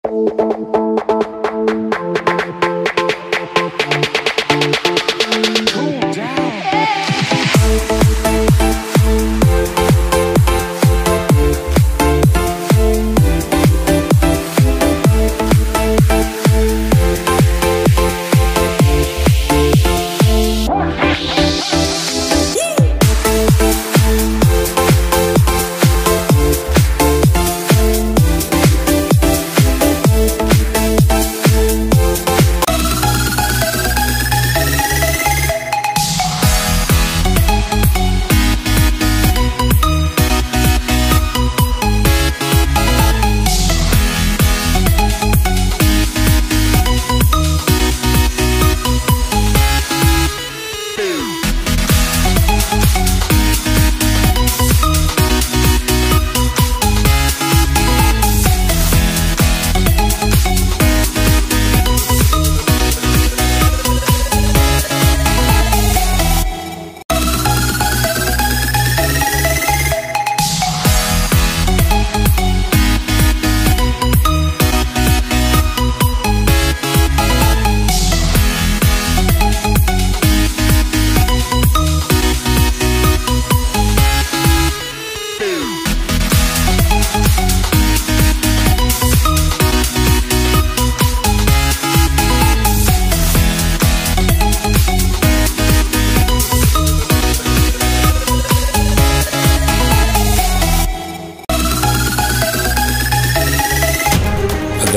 अगर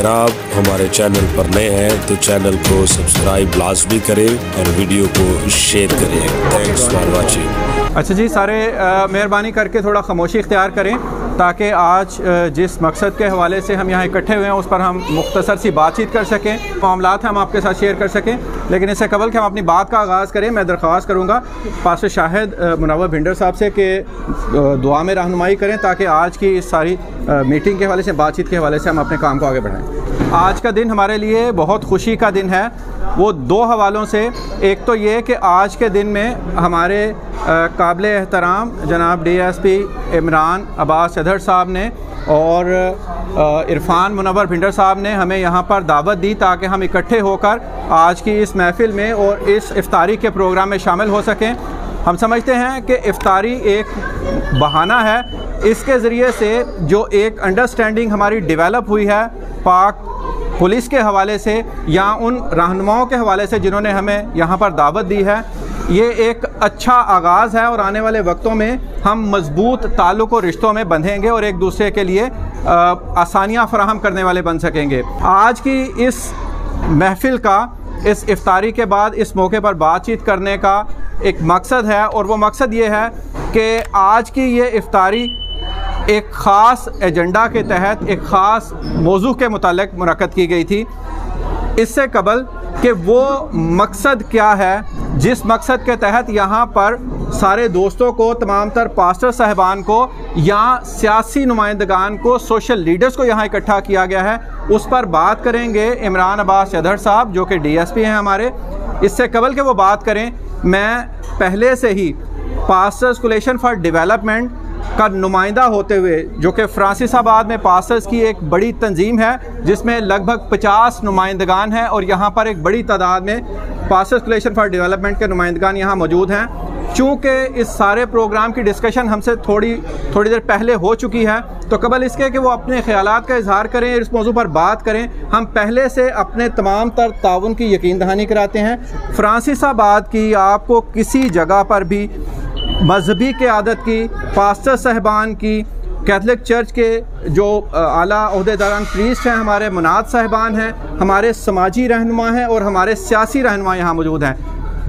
आप हमारे चैनल पर नए हैं तो चैनल को सब्सक्राइब लाजमी करें और वीडियो को शेयर करें। Thanks for watching. अच्छा जी, सारे मेहरबानी करके थोड़ा खामोशी इख्तियार करें ताकि आज जिस मकसद के हवाले से हम यहाँ इकट्ठे हुए हैं उस पर हम मुख्तसर सी बातचीत कर सकें, मामलात हम आपके साथ शेयर कर सकें। लेकिन इससे कबल कि हम अपनी बात का आगाज़ करें, मैं दरख्वास्त करूँगा पास्टर शाहिद मुनव्वर भिंडर साहब से कि दुआ में रहनुमाई करें ताकि आज की इस सारी मीटिंग के हवाले से, बातचीत के हवाले से हम अपने काम को आगे बढ़ाएँ। आज का दिन हमारे लिए बहुत खुशी का दिन है, वो दो हवालों से। एक तो ये कि आज के दिन में हमारे काबिल एहतराम जनाब DSP इमरान अब्बास चौधरी साहब ने और इरफान मुनव्वर भिंडर साहब ने हमें यहाँ पर दावत दी ताकि हम इकट्ठे होकर आज की इस महफ़िल में और इस इफ्तारी के प्रोग्राम में शामिल हो सकें। हम समझते हैं कि इफ्तारी एक बहाना है, इसके ज़रिए से जो एक अंडरस्टैंडिंग हमारी डेवलप हुई है पाक पुलिस के हवाले से या उन रहनुमाओं के हवाले से जिन्होंने हमें यहाँ पर दावत दी है, ये एक अच्छा आगाज़ है और आने वाले वक्तों में हम मजबूत ताल्लुक़ और रिश्तों में बंधेंगे और एक दूसरे के लिए आसानियाँ फराहम करने वाले बन सकेंगे। आज की इस महफ़िल का, इस इफ्तारी के बाद इस मौके पर बातचीत करने का एक मकसद है और वो मकसद ये है कि आज की ये इफ्तारी एक ख़ास एजेंडा के तहत एक ख़ास मौजू के मुतालिक मुनक़्क़द की गई थी। इससे कबल कि वो मकसद क्या है जिस मकसद के तहत यहाँ पर सारे दोस्तों को, तमाम तर पास्टर साहबान को या सियासी नुमाइंदगान को, सोशल लीडर्स को यहाँ इकट्ठा किया गया है, उस पर बात करेंगे इमरान अब्बास चौधरी साहब जो कि DSP हैं हमारे। इससे कबल के वो बात करें, मैं पहले से ही पास्टर्स कोलिशन फॉर डेवलपमेंट का नुमाइंदा होते हुए, जो कि फ्रांसिसाबाद में पास्टर्स की एक बड़ी तंजीम है जिसमें लगभग 50 नुमाइंदगान हैं और यहाँ पर एक बड़ी तादाद में पास्टर्स कोलिशन फॉर डेवलपमेंट के नुमाइंदगान यहाँ मौजूद हैं। चूँकि इस सारे प्रोग्राम की डिस्कशन हमसे थोड़ी देर पहले हो चुकी है, तो कबल इसके कि वो अपने ख़यालात का इजहार करें, इस मौजू पर बात करें, हम पहले से अपने तमाम तर ताउन की यकीन दहानी कराते हैं। फ्रांसिसाबाद की आपको किसी जगह पर भी मजहबी क़यादत की, पास्टर साहबान की, कैथलिक चर्च के जो आला ओहदेदारान प्रीस्ट हैं, हमारे मुनाद साहबान हैं, हमारे समाजी रहनुमा हैं और हमारे सियासी रहनुमा यहाँ मौजूद हैं।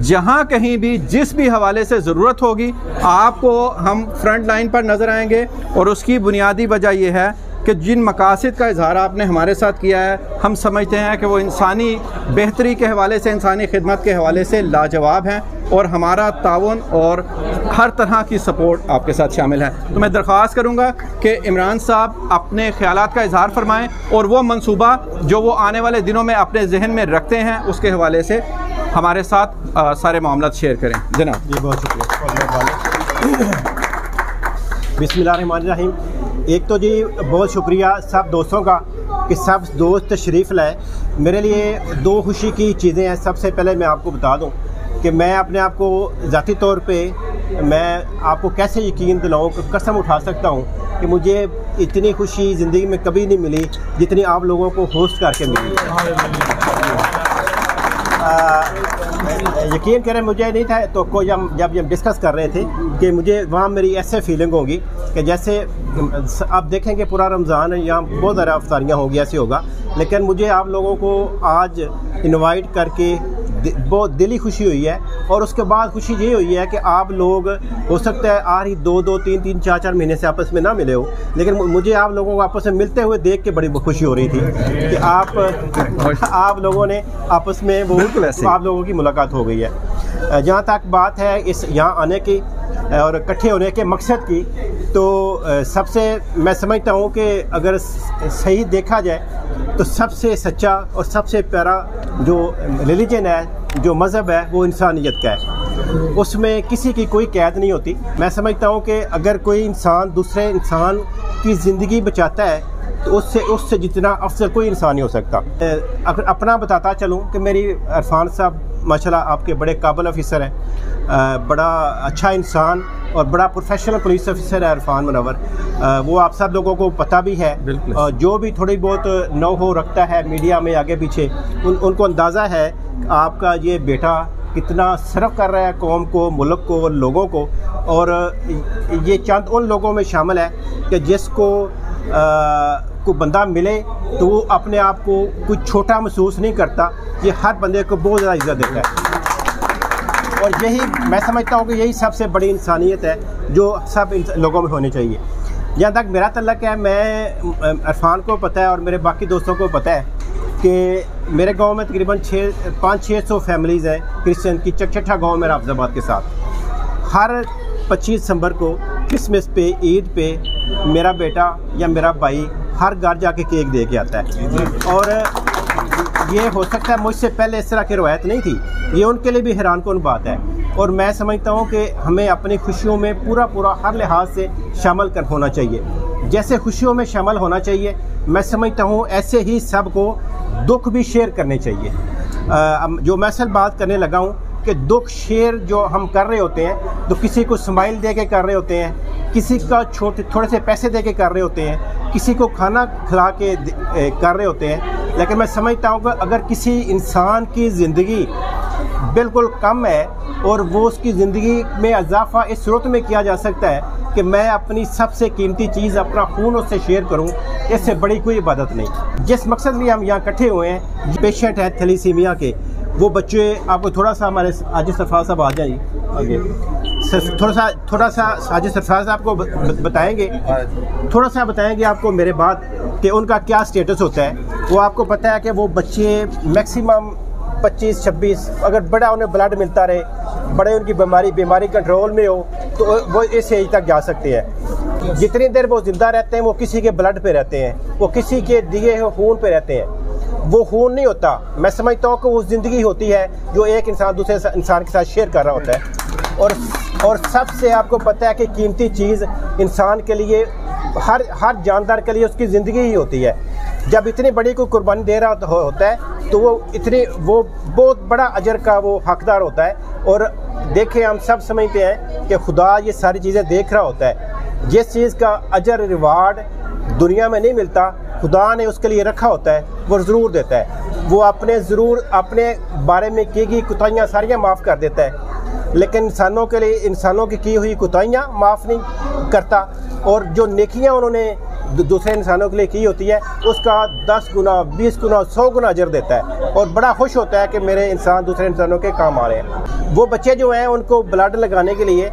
जहाँ कहीं भी जिस भी हवाले से ज़रूरत होगी आपको हम फ्रंट लाइन पर नज़र आएंगे और उसकी बुनियादी वजह यह है कि जिन मकासद का इजहार आपने हमारे साथ किया है, हम समझते हैं कि वो इंसानी बेहतरी के हवाले से, इंसानी खिदमत के हवाले से लाजवाब हैं और हमारा ताउन और हर तरह की सपोर्ट आपके साथ शामिल है। तो मैं दरख्वास्त करूँगा कि इमरान साहब अपने ख़यालात का इजहार फरमाएँ और वो मंसूबा जो वो आने वाले दिनों में अपने जहन में रखते हैं उसके हवाले से हमारे साथ सारे मामलात शेयर करें। जनाब जी बहुत शुक्रिया। बिस्मिल्लाहिर्रहमानिर्रहीम। एक तो जी बहुत शुक्रिया सब दोस्तों का कि सब दोस्त तशरीफ़ लाए। मेरे लिए दो खुशी की चीज़ें हैं। सबसे पहले मैं आपको बता दूं कि मैं अपने आप को ज़ाती तौर पे मैं आपको कैसे यकीन दिलाऊं कि कसम उठा सकता हूं कि मुझे इतनी खुशी ज़िंदगी में कभी नहीं मिली जितनी आप लोगों को होस्ट करके मिली। यकीन करें मुझे नहीं था तो कोई जब डिस्कस कर रहे थे कि मुझे वहाँ मेरी ऐसे फीलिंग होगी कि जैसे आप देखेंगे पूरा रमज़ान है, यहाँ बहुत ज़्यादा अफ्तारियाँ होगी, ऐसे होगा। लेकिन मुझे आप लोगों को आज इनवाइट करके बहुत दिली खुशी हुई है। और उसके बाद खुशी ये हुई है कि आप लोग हो सकता है आ रही 2-2, 3-3, 4-4 महीने से आपस में ना मिले हो, लेकिन मुझे आप लोगों को आपस में मिलते हुए देख के बड़ी खुशी हो रही थी कि आप लोगों ने आपस में वो आप लोगों की मुलाकात हो गई है। जहाँ तक बात है इस यहाँ आने की और इकट्ठे होने के मकसद की, तो सबसे मैं समझता हूँ कि अगर सही देखा जाए तो सबसे सच्चा और सबसे प्यारा जो रिलीजन है, जो मज़हब है, वो इंसानियत का है। उसमें किसी की कोई कैद नहीं होती। मैं समझता हूँ कि अगर कोई इंसान दूसरे इंसान की ज़िंदगी बचाता है तो उससे जितना अफसर कोई इंसान नहीं हो सकता। अगर अपना बताता चलूँ कि मेरी इरफान साहब माशाल्लाह आपके बड़े काबिल ऑफिसर हैं, बड़ा अच्छा इंसान और बड़ा प्रोफेशनल पुलिस ऑफिसर है इरफान मुनव्वर। वो आप सब लोगों को पता भी है। जो भी थोड़ी बहुत नौ हो रखता है मीडिया में आगे पीछे, उनको अंदाज़ा है आपका ये बेटा कितना सर्व कर रहा है कौम को, मुल्क को, लोगों को। और ये चंद उन लोगों में शामिल है कि जिसको को बंदा मिले तो वो अपने आप को कुछ छोटा महसूस नहीं करता। ये हर बंदे को बहुत ज़्यादा इज़्ज़त देता है। और यही मैं समझता हूँ कि यही सबसे बड़ी इंसानियत है जो सब लोगों में होनी चाहिए। जहाँ तक मेरा तल्लक है, मैं इरफान को पता है और मेरे बाकी दोस्तों को पता है कि मेरे गांव में तकरीबन 500-600 फैमिलीज़ हैं क्रिश्चियन की। चकचठा गांव मेरा हाफिज़ाबाद के साथ हर 25 दिसंबर को क्रिसमस पे, ईद पे मेरा बेटा या मेरा भाई हर घर जाके केक दे के आता है। और ये हो सकता है मुझसे पहले इस तरह की रवायत नहीं थी, ये उनके लिए भी हैरान कौन बात है। और मैं समझता हूँ कि हमें अपनी खुशियों में पूरा हर लिहाज से शामिल होना चाहिए। जैसे खुशियों में शामिल होना चाहिए, मैं समझता हूँ ऐसे ही सबको दुख भी शेयर करने चाहिए। जो मैं असल बात करने लगा हूँ कि दुख शेयर जो हम कर रहे होते हैं तो किसी को स्माइल दे के कर रहे होते हैं, किसी का थोड़े से पैसे दे के कर रहे होते हैं, किसी को खाना खिला के कर रहे होते हैं। लेकिन मैं समझता हूँ कि अगर किसी इंसान की ज़िंदगी बिल्कुल कम है और वो उसकी ज़िंदगी में इजाफा इस सूरत में किया जा सकता है कि मैं अपनी सबसे कीमती चीज़ अपना खून उससे शेयर करूं, इससे बड़ी कोई इबादत नहीं। जिस मकसद में हम यहाँ इकट्ठे हुए हैं, पेशेंट है थैलीसीमिया के, वो बच्चे आपको थोड़ा सा हमारे हाजी सरफराज साहब आ जाइए आगे, थोड़ा सा हाजी सरफराज साहब को बताएंगे, थोड़ा सा बताएंगे आपको मेरे बाद कि उनका क्या स्टेटस होता है। वो आपको पता है कि वो बच्चे मैक्सिमम 25-26, अगर बड़ा उन्हें ब्लड मिलता रहे, बड़े उनकी बीमारी कंट्रोल में हो तो वो इस एज तक जा सकते हैं। जितनी देर वो ज़िंदा रहते हैं वो किसी के ब्लड पे रहते हैं, वो किसी के दिए हुए खून पे रहते हैं। वो खून नहीं होता, मैं समझता हूँ कि वो ज़िंदगी होती है जो एक इंसान दूसरे इंसान के साथ शेयर कर रहा होता है। और सबसे आपको पता है कि कीमती चीज़ इंसान के लिए, हर जानदार के लिए उसकी ज़िंदगी ही होती है। जब इतनी बड़ी कोई कुर्बानी दे रहा होता है तो वो बहुत बड़ा अजर का वो हकदार होता है। और देखें, हम सब समझते हैं कि खुदा ये सारी चीज़ें देख रहा होता है। जिस चीज़ का अजर रिवार्ड दुनिया में नहीं मिलता, खुदा ने उसके लिए रखा होता है, वो ज़रूर देता है। वो अपने बारे में की गई कोताहियाँ सारियाँ माफ़ कर देता है, लेकिन इंसानों के लिए इंसानों की हुई कोताहियाँ माफ़ नहीं करता। और जो नेकियां उन्होंने दूसरे इंसानों के लिए की होती है उसका 10 गुना, 20 गुना, 100 गुना अजर देता है और बड़ा खुश होता है कि मेरे इंसान दूसरे इंसानों के काम आ रहे हैं। वो बच्चे जो हैं उनको ब्लड लगाने के लिए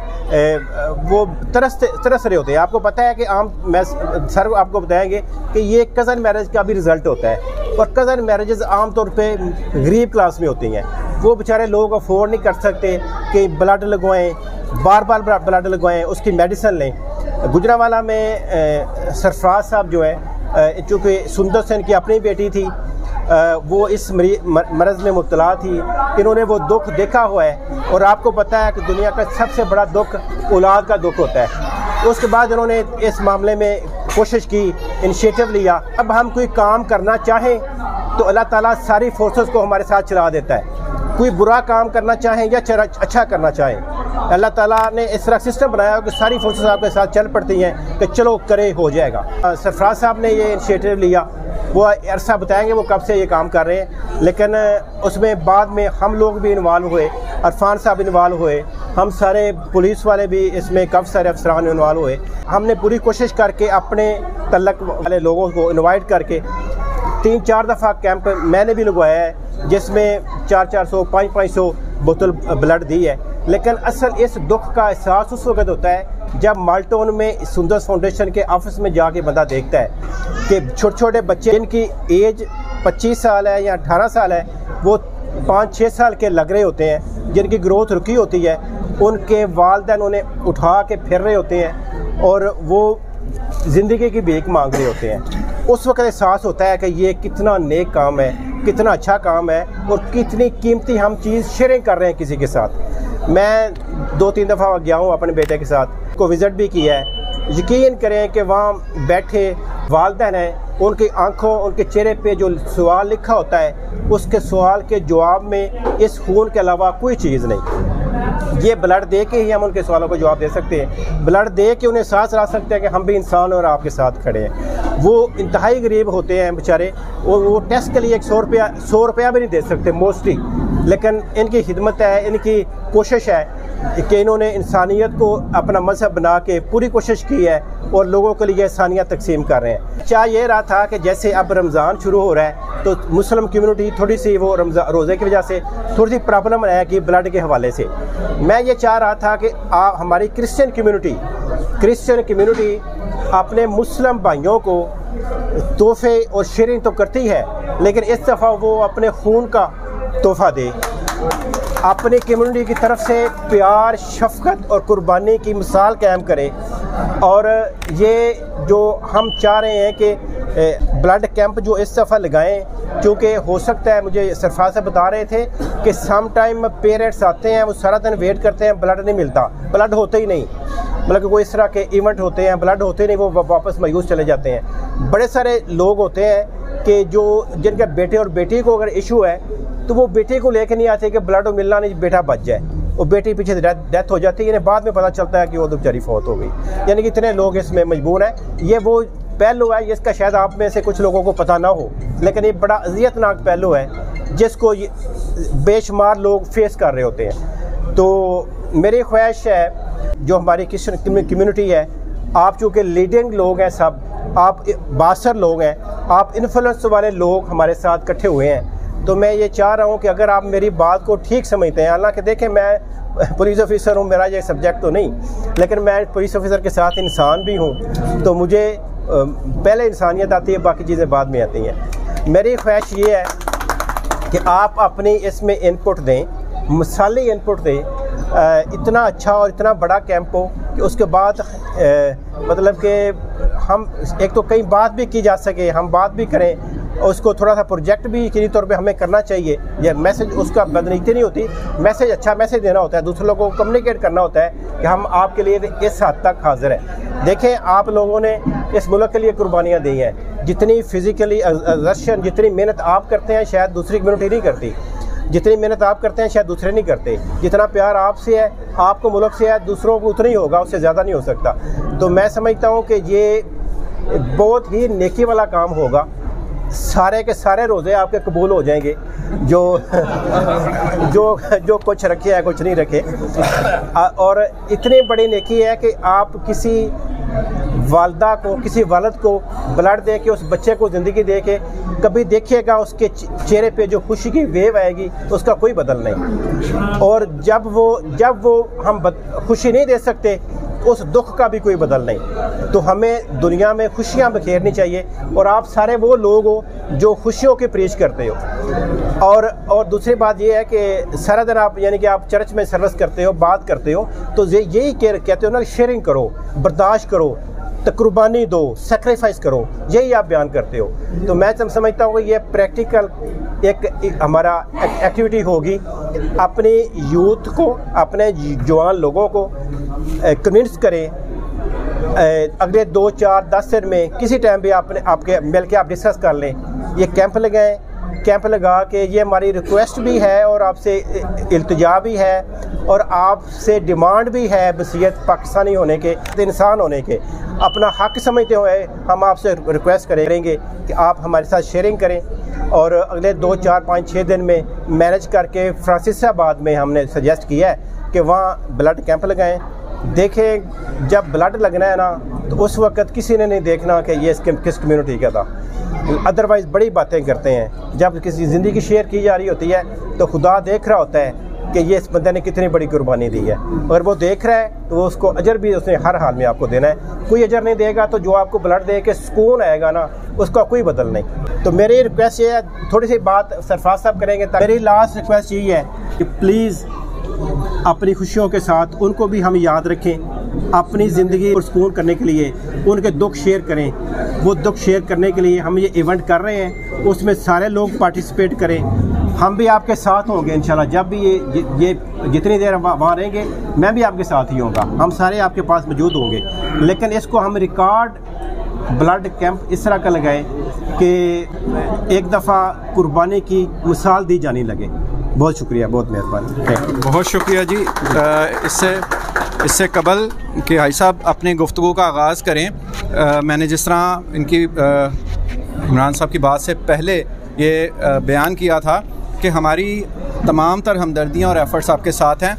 वो तरस रहे होते हैं। आपको पता है कि मैं सर आपको बताएंगे कि ये कज़न मैरिज का भी रिज़ल्ट होता है। और कज़न मैरिजेस आम तौर पे गरीब क्लास में होती हैं। वो बेचारे लोग अफोर्ड नहीं कर सकते कि ब्लड लगवाएं, बार ब्लड लगवाएं, उसकी मेडिसिन लें। गुजरावाला में सरफराज साहब जो है, चूँकि सुंदर सेन की अपनी बेटी थी, वो इस मरज़ में मुब्तला थी, इन्होंने वो दुख देखा हुआ है। और आपको पता है कि दुनिया का सबसे बड़ा दुख औलाद का दुख होता है। उसके बाद इन्होंने इस मामले में कोशिश की, इनिशिएटिव लिया। अब हम कोई काम करना चाहें तो अल्लाह ताला सारी फोर्सेस को हमारे साथ चला देता है। कोई बुरा काम करना चाहें या अच्छा करना चाहें, अल्लाह ताला ने इस तरह सिस्टम बनाया हो कि सारी फोर्सेस आपके साथ चल पड़ती हैं कि चलो करे हो जाएगा। सरफराज साहब ने ये इनिशिएटिव लिया, वो अरसा बताएंगे वो कब से ये काम कर रहे हैं, लेकिन उसमें बाद में हम लोग भी इन्वॉल्व हुए, अरफान साहब इन्वॉल्व हुए, हम सारे पुलिस वाले भी इसमें काफ़ी सारे अफसरान इन्वॉल्व हुए। हमने पूरी कोशिश करके अपने तल्लक वाले लोगों को इन्वाइट करके 3-4 दफ़ा कैंप मैंने भी लगवाया है, जिसमें 400-400, 500-500 बोतल ब्लड दी है। लेकिन असल इस दुख का एहसास उस वक्त होता है जब माल्टोन में सुंदर फाउंडेशन के ऑफिस में जाके बंदा देखता है कि छोटे छोटे बच्चे जिनकी एज 25 साल है या 18 साल है, वो 5-6 साल के लग रहे होते हैं, जिनकी ग्रोथ रुकी होती है, उनके वालिदैन उन्हें उठा के फिर रहे होते हैं और वो ज़िंदगी की भीख मांग रहे होते हैं। उस वक्त एहसास होता है कि ये कितना नेक काम है, कितना अच्छा काम है और कितनी कीमती हम चीज़ शेयरिंग कर रहे हैं किसी के साथ। मैं 2-3 दफ़ा गया हूँ अपने बेटे के साथ, को विज़िट भी किया है। यकीन करें कि वहाँ बैठे वालिदैन हैं, उनकी आंखों, उनके चेहरे पे जो सवाल लिखा होता है, उसके सवाल के जवाब में इस खून के अलावा कोई चीज़ नहीं। ये ब्लड दे के ही हम उनके सवालों को जवाब दे सकते हैं, ब्लड दे के उन्हें सांस ला सकते हैं कि हम भी इंसान और आपके साथ खड़े हैं। वो इंतहाई गरीब होते हैं बेचारे, वो टेस्ट के लिए 100 रुपया भी नहीं दे सकते मोस्टली, लेकिन इनकी खिदमत है, इनकी कोशिश है कि इन्होंने इंसानियत को अपना मजहब बना के पूरी कोशिश की है और लोगों के लिए इंसानियत तकसीम कर रहे हैं। चाह ये रहा था कि जैसे अब रमज़ान शुरू हो रहा है तो मुस्लिम कम्युनिटी थोड़ी सी वो रोज़े की वजह से थोड़ी सी प्रॉब्लम रहेगी ब्लड के हवाले से। मैं ये चाह रहा था कि हमारी क्रिश्चियन कम्युनिटी अपने मुस्लिम भाइयों को तोहफे और शेयरिंग तो करती है, लेकिन इस दफ़ा वो अपने खून का तोहफा दे, अपनी कम्युनिटी की तरफ से प्यार, शफ़क़त और कुर्बानी की मिसाल कायम करे। और ये जो हम चाह रहे हैं कि ब्लड कैंप जो इस दफ़ा लगाएं, क्योंकि हो सकता है, मुझे सरफराज से बता रहे थे कि सम टाइम पेरेंट्स आते हैं, वो सारा दिन वेट करते हैं, ब्लड नहीं मिलता, ब्लड होते ही नहीं, मतलब कि कोई इस तरह के इवेंट होते हैं, ब्लड होते नहीं, वो वापस मायूस चले जाते हैं। बड़े सारे लोग होते हैं कि जो जिनके बेटे और बेटी को अगर इशू है तो वो बेटे को लेकर नहीं आते कि ब्लड मिलना नहीं, बेटा बच जाए, और बेटी पीछे से डेथ हो जाती है, बाद में पता चलता है कि वो तो बेचारी फौत हो गई। यानी कि इतने लोग इसमें मजबूर हैं। ये वो पहलू है जिसका शायद आप में से कुछ लोगों को पता ना हो, लेकिन ये बड़ा अज़ियतनाक पहलू है जिसको बेशुमार लोग फेस कर रहे होते हैं। तो मेरी ख्वाहिश है जो हमारी क्रिश्चियन कम्युनिटी है, आप चूँकि लीडिंग लोग हैं, सब आप बासर लोग हैं, आप इन्फ्लुएंस वाले लोग हमारे साथ इकट्ठे हुए हैं, तो मैं ये चाह रहा हूँ कि अगर आप मेरी बात को ठीक समझते हैं, हालांकि देखें मैं पुलिस ऑफिसर हूँ, मेरा ये सब्जेक्ट तो नहीं, लेकिन मैं पुलिस ऑफिसर के साथ इंसान भी हूँ, तो मुझे पहले इंसानियत आती है, बाकी चीज़ें बाद में आती हैं। मेरी ख्वाहिश ये है कि आप अपनी इसमें इनपुट दें, मिसाली इनपुट दें। इतना अच्छा और इतना बड़ा कैंप हो कि उसके बाद मतलब कि हम एक तो कई बात भी की जा सके, हम बात भी करें, और उसको थोड़ा सा प्रोजेक्ट भी यकीनी तौर पे हमें करना चाहिए। यह मैसेज उसका बदनीति नहीं होती, मैसेज अच्छा मैसेज देना होता है, दूसरे लोगों को कम्युनिकेट करना होता है कि हम आपके लिए इस हद तक हाजिर हैं। देखें, आप लोगों ने इस मुल्क के लिए कुर्बानियाँ दी हैं, जितनी फिज़िकली एक्सर्शन, जितनी मेहनत आप करते हैं शायद दूसरी कम्युनिटी नहीं करती, जितनी मेहनत आप करते हैं शायद दूसरे नहीं करते, जितना प्यार आपसे है, आपको मुल्क से है, दूसरों को उतना ही होगा, उससे ज़्यादा नहीं हो सकता। तो मैं समझता हूँ कि ये बहुत ही नेकी वाला काम होगा, सारे के सारे रोज़े आपके कबूल हो जाएंगे, जो कुछ रखे है कुछ नहीं रखे। और इतनी बड़ी नेकी है कि आप किसी वालदा को, किसी वालिद को ब्लड दे के, उस बच्चे को ज़िंदगी दे के कभी देखिएगा उसके चेहरे पे जो खुशी की वेव आएगी, उसका कोई बदल नहीं। और जब वो हम खुशी नहीं दे सकते, उस दुख का भी कोई बदल नहीं। तो हमें दुनिया में खुशियाँ बखेरनी चाहिए, और आप सारे वो लोग हो जो खुशियों की प्रीच करते हो। और दूसरी बात ये है कि सारा दिन आप, यानी कि आप चर्च में सर्विस करते हो, बात करते हो, तो यही कहते हो ना, शेयरिंग करो, बर्दाश्त करो, कुर्बानी दो, सेक्रीफाइस करो, यही आप बयान करते हो। तो मैं समझता हूँ कि ये प्रैक्टिकल एक हमारा एक्टिविटी होगी। अपनी यूथ को, अपने जवान लोगों को कन्विंस करें अगले 2, 4, 10 दिन में किसी टाइम भी आपके मिल के आप डिस्कस कर लें। ये कैंप लगाएं, कैंप लगा के ये हमारी रिक्वेस्ट भी है और आपसे इल्तिजा भी है और आपसे डिमांड भी है वसीयत पाकिस्तानी होने के, इंसान होने के, अपना हक समझते हुए हम आपसे रिक्वेस्ट करेंगे कि आप हमारे साथ शेयरिंग करें। और अगले 2, 4, 5, 6 दिन में मैनेज करके फ्रांसिसाबाद में हमने सजेस्ट किया है कि वहाँ ब्लड कैंप लगाएं। देखें जब ब्लड लगना है ना तो उस वक्त किसी ने नहीं देखना कि ये किस कम्युनिटी का था, अदरवाइज़ बड़ी बातें करते हैं। जब किसी ज़िंदगी शेयर की जा रही होती है तो खुदा देख रहा होता है कि ये इस बंदे ने कितनी बड़ी कुर्बानी दी है। अगर वो देख रहा है तो उसको अजर भी उसने हर हाल में आपको देना है। कोई अजर नहीं देगा तो जो आपको ब्लड दे के सुकून आएगा ना उसका कोई बदल नहीं। तो मेरी रिक्वेस्ट ये है, थोड़ी सी बात सरफराज साहब करेंगे। मेरी लास्ट रिक्वेस्ट यही है कि प्लीज़ अपनी खुशियों के साथ उनको भी हम याद रखें, अपनी ज़िंदगी को सुकून करने के लिए उनके दुख शेयर करें। वो दुख शेयर करने के लिए हम ये इवेंट कर रहे हैं, उसमें सारे लोग पार्टिसिपेट करें। हम भी आपके साथ होंगे इंशाल्लाह। जब भी ये जितनी देर वहाँ रहेंगे मैं भी आपके साथ ही होऊंगा, हम सारे आपके पास मौजूद होंगे। लेकिन इसको हम रिकॉर्ड ब्लड कैंप इस तरह का लगाएं कि एक दफ़ा कुर्बानी की मिसाल दी जाने लगे। बहुत शुक्रिया, बहुत मेहरबानी, बहुत शुक्रिया जी। इससे कबल कि भाई साहब अपनी गुफ्तगू का आगाज़ करें, मैंने जिस तरह इनकी इमरान साहब की बात से पहले ये बयान किया था कि हमारी तमाम तर हमदर्दियाँ और एफ़र्ट्स आपके साथ हैं।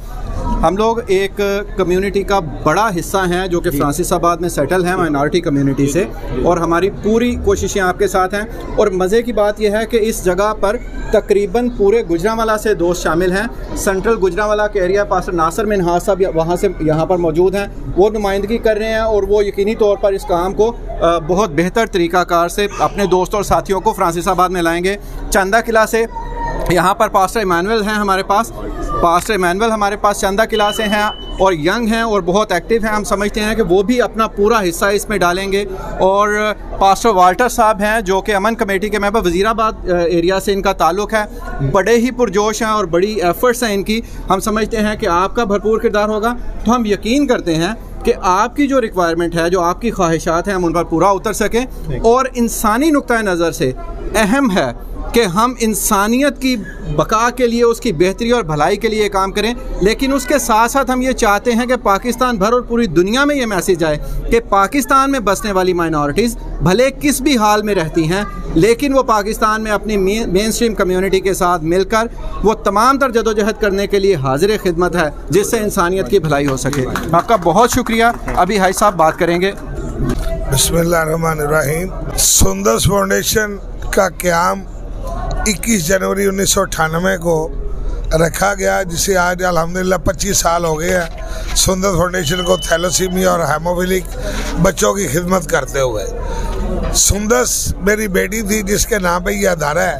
हम लोग एक कम्युनिटी का बड़ा हिस्सा हैं जो कि फ्रांसिसाबाद में सेटल हैं माइनॉरिटी कम्युनिटी से, और हमारी पूरी कोशिशें आपके साथ हैं। और मज़े की बात यह है कि इस जगह पर तकरीबन पूरे गुजरांवाला से दोस्त शामिल हैं। सेंट्रल गुजरांवाला के एरिया पास नासिर मिन्हाज साहब वहाँ से यहाँ पर मौजूद हैं, वो नुमाइंदगी कर रहे हैं और वो यकीनी तौर पर इस काम को बहुत बेहतर तरीक़ाकार से अपने दोस्तों और साथियों को फ्रांसिसाबाद में लाएँगे। चंदा किला से यहाँ पर पास्टर इमानुएल हैं हमारे पास, पास्टर इमानुएल हमारे पास चंदा किला से हैं और यंग हैं और बहुत एक्टिव हैं। हम समझते हैं कि वो भी अपना पूरा हिस्सा इसमें डालेंगे। और पास्टर वाल्टर साहब हैं जो कि अमन कमेटी के मेंबर, वज़ीराबाद एरिया से इनका ताल्लुक़ है, बड़े ही पुरजोश हैं और बड़ी एफ़र्ट्स हैं इनकी। हम समझते हैं कि आपका भरपूर किरदार होगा। तो हम यकीन करते हैं कि आपकी जो रिक्वायरमेंट है, जो आपकी ख्वाहिशात हैं, हम उन पर पूरा उतर सकें। और इंसानी नुक्ता नज़र से अहम है कि हम इंसानियत की बका के लिए, उसकी बेहतरी और भलाई के लिए काम करें। लेकिन उसके साथ साथ हम ये चाहते हैं कि पाकिस्तान भर और पूरी दुनिया में ये मैसेज आए कि पाकिस्तान में बसने वाली माइनॉरिटीज़ भले किस भी हाल में रहती हैं, लेकिन वो पाकिस्तान में अपनी मेन स्ट्रीम कम्युनिटी के साथ मिलकर वो तमाम तर जदोजहद करने के लिए हाजिर खिदमत है जिससे इंसानियत की भलाई हो सके। आपका बहुत शुक्रिया। अभी हाई साहब बात करेंगे। बिस्मिल्लाहिर्रहमानिर्रहीम। सुंदस फाउंडेशन का क़याम 21 जनवरी 1998 को रखा गया, जिसे आज अल्हम्दुलिल्लाह 25 साल हो गए हैं सुंदस फाउंडेशन को थैलेसीमिया और हेमोफिलिक बच्चों की खिदमत करते हुए। सुंदस मेरी बेटी थी जिसके नाम पे ये अदारा है,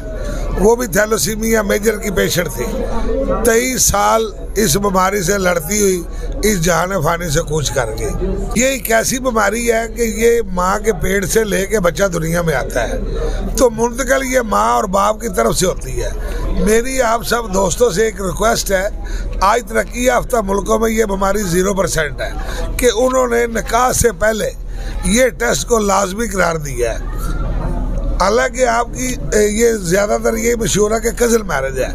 वो भी थैलेसीमिया मेजर की पेशेंट थी। 23 साल इस बीमारी से लड़ती हुई इस जहान फानी से कूच कर गई। ये एक ऐसी बीमारी है कि ये माँ के पेट से लेके बच्चा दुनिया में आता है, तो मुंतकिल ये माँ और बाप की तरफ से होती है। मेरी आप सब दोस्तों से एक रिक्वेस्ट है, आज तरक्की याफ्ता मुल्कों में ये बीमारी 0% है, कि उन्होंने निकाह से पहले ये टेस्ट को लाजमी करार दिया है। हालांकि आपकी ये ज़्यादातर ये मशहूर है कि कज़न मैरिज है,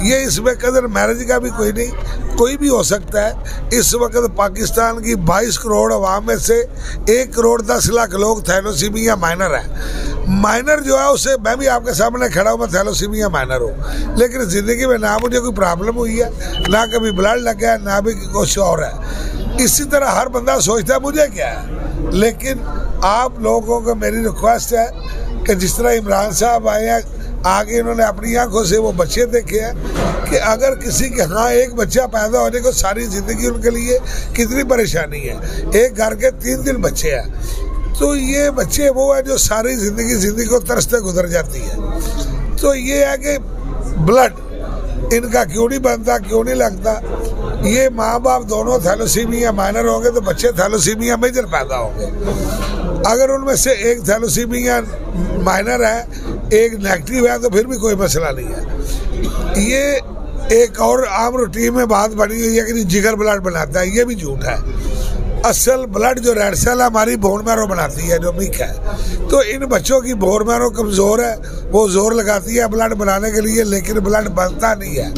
ये इसमें कज़न मैरिज का भी कोई नहीं, कोई भी हो सकता है। इस वक्त पाकिस्तान की 22 करोड़ अवाम में से 1 करोड़ 10 लाख लोग थैलेसीमिया माइनर है। माइनर जो है उससे मैं भी आपके सामने खड़ा हूँ, मैं थैलेसीमिया माइनर हूँ, लेकिन ज़िंदगी में ना मुझे कोई प्रॉब्लम हुई है, ना कभी ब्लड लग गया, ना भी कुछ और है। इसी तरह हर बंदा सोचता है मुझे क्या है, लेकिन आप लोगों को मेरी रिक्वेस्ट है कि जिस तरह इमरान साहब आए हैं, आगे इन्होंने अपनी आंखों से वो बच्चे देखे हैं कि अगर किसी के यहाँ एक बच्चा पैदा होने को सारी ज़िंदगी उनके लिए कितनी परेशानी है। एक घर के 3 बच्चे हैं, तो ये बच्चे वो है जो सारी ज़िंदगी को तरसते गुजर जाती है। तो ये है कि ब्लड इनका क्यों नहीं बनता, क्यों नहीं लगता। ये माँ बाप दोनों थैलेसीमिया माइनर होंगे तो बच्चे थैलेसीमिया मेजर पैदा होंगे। अगर उनमें से एक थैलेसीमिया माइनर है, एक नेगेटिव है, तो फिर भी कोई मसला नहीं है। ये एक और आम रूटीन में बात बनी हुई है कि जिगर ब्लड बनाता है, ये भी झूठ है। असल ब्लड जो रेड सेल हमारी बोन मैरो बनाती है, जो मिक है, तो इन बच्चों की बोन मैरो कमज़ोर है, वो जोर लगाती है ब्लड बनाने के लिए, लेकिन ब्लड बनता नहीं है।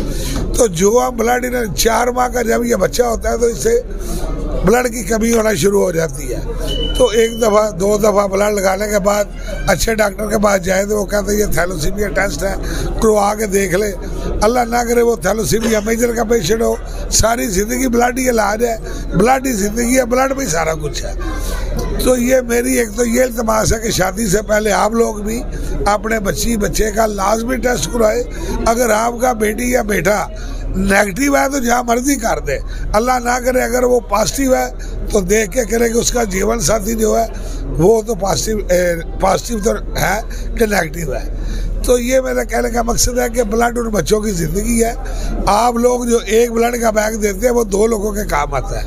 तो जो हम ब्लड इन्हें 4 माह का जब ये बच्चा होता है तो इससे ब्लड की कमी होना शुरू हो जाती है। तो 1 दफ़ा 2 दफ़ा ब्लड लगाने के बाद अच्छे डॉक्टर के पास जाए तो वो कहते हैं ये थैलोसीमिया टेस्ट है, करवा के देख ले। अल्लाह ना करे वो थैलोसीमिया मेजर का पेशेंट हो, सारी ज़िंदगी ब्लड ही इलाज है, ब्लड ही ज़िंदगी है, ब्लड में सारा कुछ है। तो ये मेरी एक तो ये इल्तमास है कि शादी से पहले आप लोग भी अपने बच्चे का लाजमी टेस्ट करवाए। अगर आपका बेटी या बेटा नेगेटिव है तो जहाँ मर्जी कर दे, अल्लाह ना करे अगर वो पॉजिटिव है तो देख के करे कि उसका जीवन साथी जो है वो तो पॉजिटिव तो है कि नेगेटिव है। तो ये मेरा कहने का मकसद है कि ब्लड उन बच्चों की ज़िंदगी है। आप लोग जो एक ब्लड का बैग देते हैं वो 2 लोगों के काम आता है,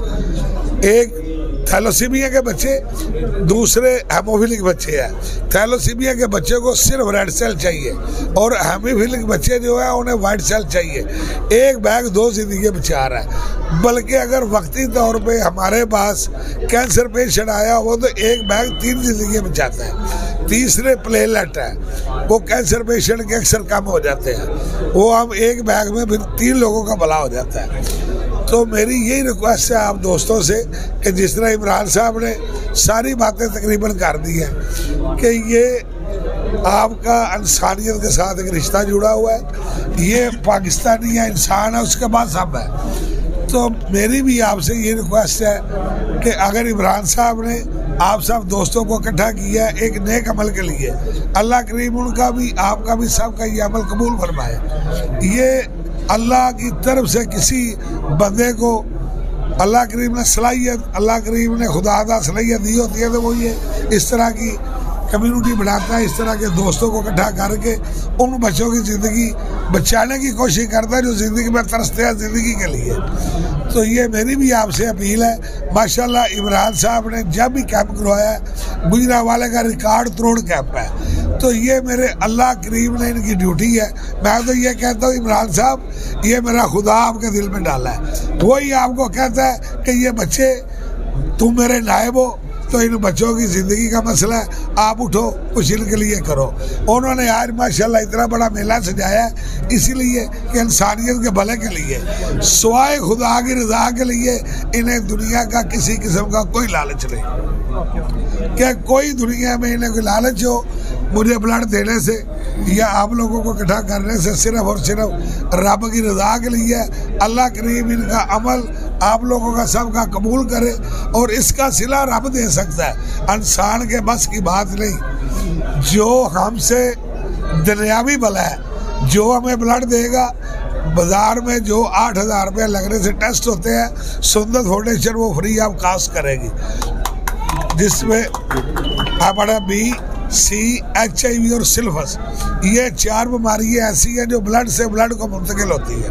एक थैलोसीमिया के बच्चे, दूसरे हेमोफिलिक बच्चे हैं। थैलोसीमिया के बच्चे को सिर्फ रेड सेल चाहिए और हेमोफिलिक बच्चे जो है उन्हें वाइट सेल चाहिए। एक बैग 2 जिंदगी बचा रहा है। बल्कि अगर वक्ती तौर पे हमारे पास कैंसर पेशेंट आया वो तो एक बैग 3 जिंदगी बचाता है। तीसरे प्लेटलेट है, वो कैंसर पेशेंट के अक्सर कम हो जाते हैं, वो हम एक बैग में फिर 3 लोगों का भला हो जाता है। तो मेरी यही रिक्वेस्ट है आप दोस्तों से कि जिस तरह इमरान साहब ने सारी बातें तकरीबन कर दी हैं कि ये आपका इंसानियत के साथ एक रिश्ता जुड़ा हुआ है, ये पाकिस्तानी है, इंसान है, उसके बाद सब है। तो मेरी भी आपसे ये रिक्वेस्ट है कि अगर इमरान साहब ने आप सब दोस्तों को इकट्ठा किया है एक नेक अमल के लिए, अल्लाह करीम उनका भी आपका भी सबका ये अमल कबूल फरमाए। ये अल्लाह की तरफ से किसी बंदे को अल्लाह करीम ने सलाहियत, अल्लाह करीम ने खुदादा सलाहियत दी होती है तो वो ये इस तरह की कम्युनिटी बनाता है, इस तरह के दोस्तों को इकट्ठा करके उन बच्चों की ज़िंदगी बचाने की कोशिश करता है जो ज़िंदगी में तरसते हैं ज़िंदगी के लिए। तो ये मेरी भी आपसे अपील है। माशाल्लाह इमरान साहब ने जब भी कैंप करवाया है, गुजरांवाले का रिकॉर्ड तोड़ कैंप है। तो ये मेरे अल्लाह करीम ने इनकी ड्यूटी है। मैं तो ये कहता हूँ इमरान साहब, ये मेरा खुदा आपके दिल में डाला है। वही आपको कहता है कि ये बच्चे तुम मेरे नायब हो, तो इन बच्चों की ज़िंदगी का मसला है, आप उठो कुछ इनके लिए करो। उन्होंने आज माशाल्लाह इतना बड़ा मेला सजाया इसलिए कि इंसानियत के भले के लिए, स्वाए खुदा की रज़ा के लिए। इन्हें दुनिया का किसी किस्म का कोई लालच नहीं, क्या कोई दुनिया में इन्हें कोई लालच हो मुझे ब्लड देने से या आप लोगों को इकट्ठा करने से, सिर्फ और सिर्फ रब की रज़ा के लिए। अल्लाह करीम इनका अमल आप लोगों का सबका कबूल करे और इसका सिला रब दे सकता है, इंसान के बस की बात नहीं। जो हमसे दुनियावी भला है, जो हमें ब्लड देगा, बाजार में जो 8,000 रुपये लगने से टेस्ट होते हैं, सुंदर फाउंडेशन वो फ्री ऑफ कास्ट करेगी, जिसमें हमारा BCHIV और सिल्फस, ये 4 बीमारियाँ ऐसी हैं जो ब्लड से ब्लड को मुंतकिल होती है।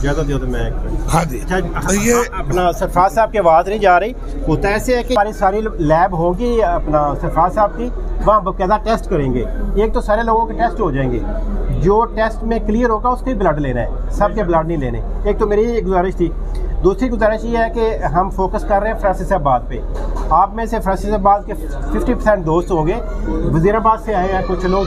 ज़्यादा दियो तो मैं हाँ जी, तो ये अपना सरफराज साहब की आवाज़ नहीं जा रही। होता ऐसे है कि हमारी सारी लैब होगी अपना सरफराज साहब की, वहाँ बाकायदा टेस्ट करेंगे। एक तो सारे लोगों के टेस्ट हो जाएंगे, जो टेस्ट में क्लियर होगा उसके ब्लड लेना है, सबके ब्लड नहीं लेने। एक तो मेरी एक गुजारिश थी। दूसरी गुजारिश ये है कि हम फोकस कर रहे हैं फैसलाबाद पे। आप में से फैसलाबाद के 50% दोस्त होंगे, वज़ीराबाद से आए हैं कुछ लोग,